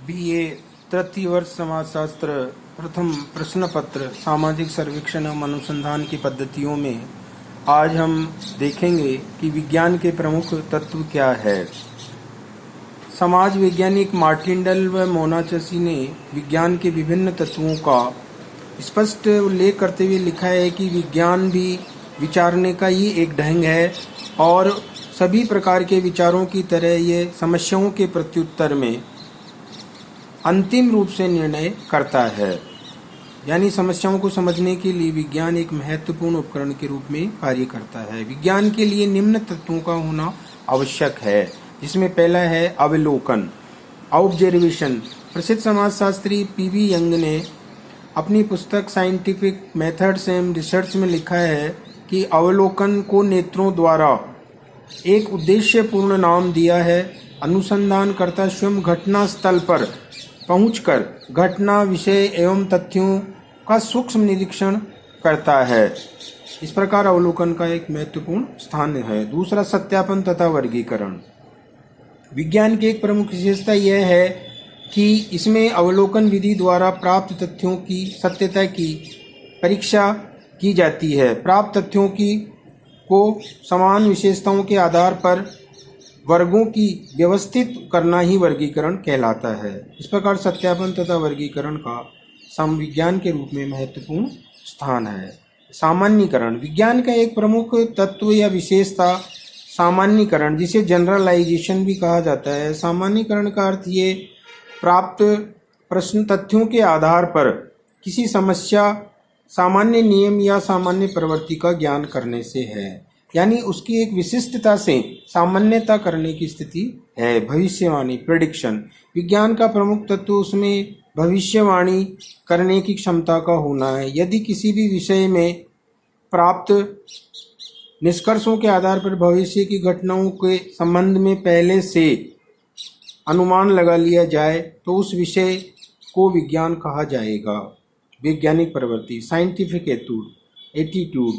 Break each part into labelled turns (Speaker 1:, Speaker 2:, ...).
Speaker 1: BA तृतीय वर्ष समाजशास्त्र प्रथम प्रश्न पत्र सामाजिक सर्वेक्षण एवं अनुसंधान की पद्धतियों में आज हम देखेंगे कि विज्ञान के प्रमुख तत्व क्या है। समाज वैज्ञानिक मार्टिंडल व मोनाचसी ने विज्ञान के विभिन्न तत्वों का स्पष्ट उल्लेख करते हुए लिखा है कि विज्ञान भी विचारने का ही एक ढंग है और सभी प्रकार के विचारों की तरह ये समस्याओं के प्रत्युत्तर में अंतिम रूप से निर्णय करता है। यानी समस्याओं को समझने के लिए विज्ञान एक महत्वपूर्ण उपकरण के रूप में कार्य करता है। विज्ञान के लिए निम्न तत्वों का होना आवश्यक है, जिसमें पहला है अवलोकन, ऑब्जर्वेशन। प्रसिद्ध समाजशास्त्री PV यंग ने अपनी पुस्तक साइंटिफिक मेथड्स एंड रिसर्च में लिखा है कि अवलोकन को नेत्रों द्वारा एक उद्देश्यपूर्ण नाम दिया है। अनुसंधानकर्ता स्वयं घटना स्थल पर पहुंचकर घटना, विषय एवं तथ्यों का सूक्ष्म निरीक्षण करता है। इस प्रकार अवलोकन का एक महत्वपूर्ण स्थान है। दूसरा, सत्यापन तथा वर्गीकरण। विज्ञान की एक प्रमुख विशेषता यह है कि इसमें अवलोकन विधि द्वारा प्राप्त तथ्यों की सत्यता की परीक्षा की जाती है। प्राप्त तथ्यों को समान विशेषताओं के आधार पर वर्गों की व्यवस्थित करना ही वर्गीकरण कहलाता है। इस प्रकार सत्यापन तथा वर्गीकरण का समविज्ञान के रूप में महत्वपूर्ण स्थान है। सामान्यीकरण। विज्ञान का एक प्रमुख तत्व या विशेषता सामान्यीकरण, जिसे जनरलाइजेशन भी कहा जाता है। सामान्यीकरण का अर्थ ये प्राप्त प्रश्न तथ्यों के आधार पर किसी समस्या, सामान्य नियम या सामान्य प्रवृत्ति का ज्ञान करने से है। यानी उसकी एक विशिष्टता से सामान्यता करने की स्थिति है। भविष्यवाणी, प्रेडिक्शन। विज्ञान का प्रमुख तत्व उसमें भविष्यवाणी करने की क्षमता का होना है। यदि किसी भी विषय में प्राप्त निष्कर्षों के आधार पर भविष्य की घटनाओं के संबंध में पहले से अनुमान लगा लिया जाए तो उस विषय को विज्ञान कहा जाएगा। वैज्ञानिक प्रवृत्ति, साइंटिफिक एटीट्यूड।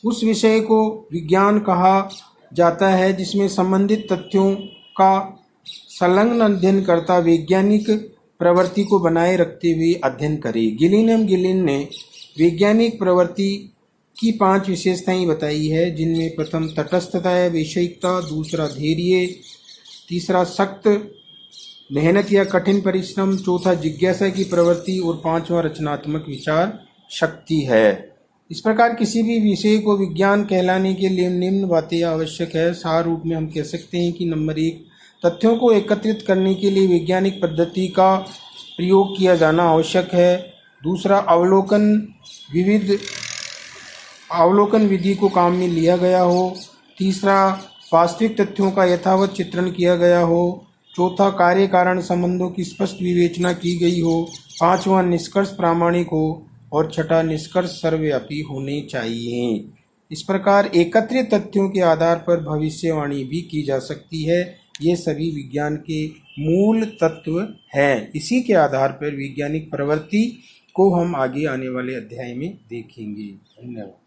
Speaker 1: उस विषय को विज्ञान कहा जाता है जिसमें संबंधित तथ्यों का संलग्न अध्ययन करता वैज्ञानिक प्रवृत्ति को बनाए रखते हुए अध्ययन करे। गिलिन ने वैज्ञानिक प्रवृत्ति की 5 विशेषताएं बताई है, जिनमें प्रथम तटस्थता है, वैषयिकता। दूसरा धैर्य। तीसरा सख्त मेहनत या कठिन परिश्रम। चौथा जिज्ञासा की प्रवृत्ति और 5वां रचनात्मक विचार शक्ति है। इस प्रकार किसी भी विषय को विज्ञान कहलाने के लिए निम्न बातें आवश्यक है। सार रूप में हम कह सकते हैं कि नंबर 1, तथ्यों को एकत्रित करने के लिए वैज्ञानिक पद्धति का प्रयोग किया जाना आवश्यक है। दूसरा, अवलोकन विधि को काम में लिया गया हो। तीसरा, वास्तविक तथ्यों का यथावत चित्रण किया गया हो। चौथा, कार्य कारण संबंधों की स्पष्ट विवेचना की गई हो। 5वां, निष्कर्ष प्रामाणिक हो। और छठा, निष्कर्ष सर्वव्यापी होने चाहिए। इस प्रकार एकत्रित तथ्यों के आधार पर भविष्यवाणी भी की जा सकती है। ये सभी विज्ञान के मूल तत्व हैं। इसी के आधार पर वैज्ञानिक प्रवृत्ति को हम आगे आने वाले अध्याय में देखेंगे। धन्यवाद।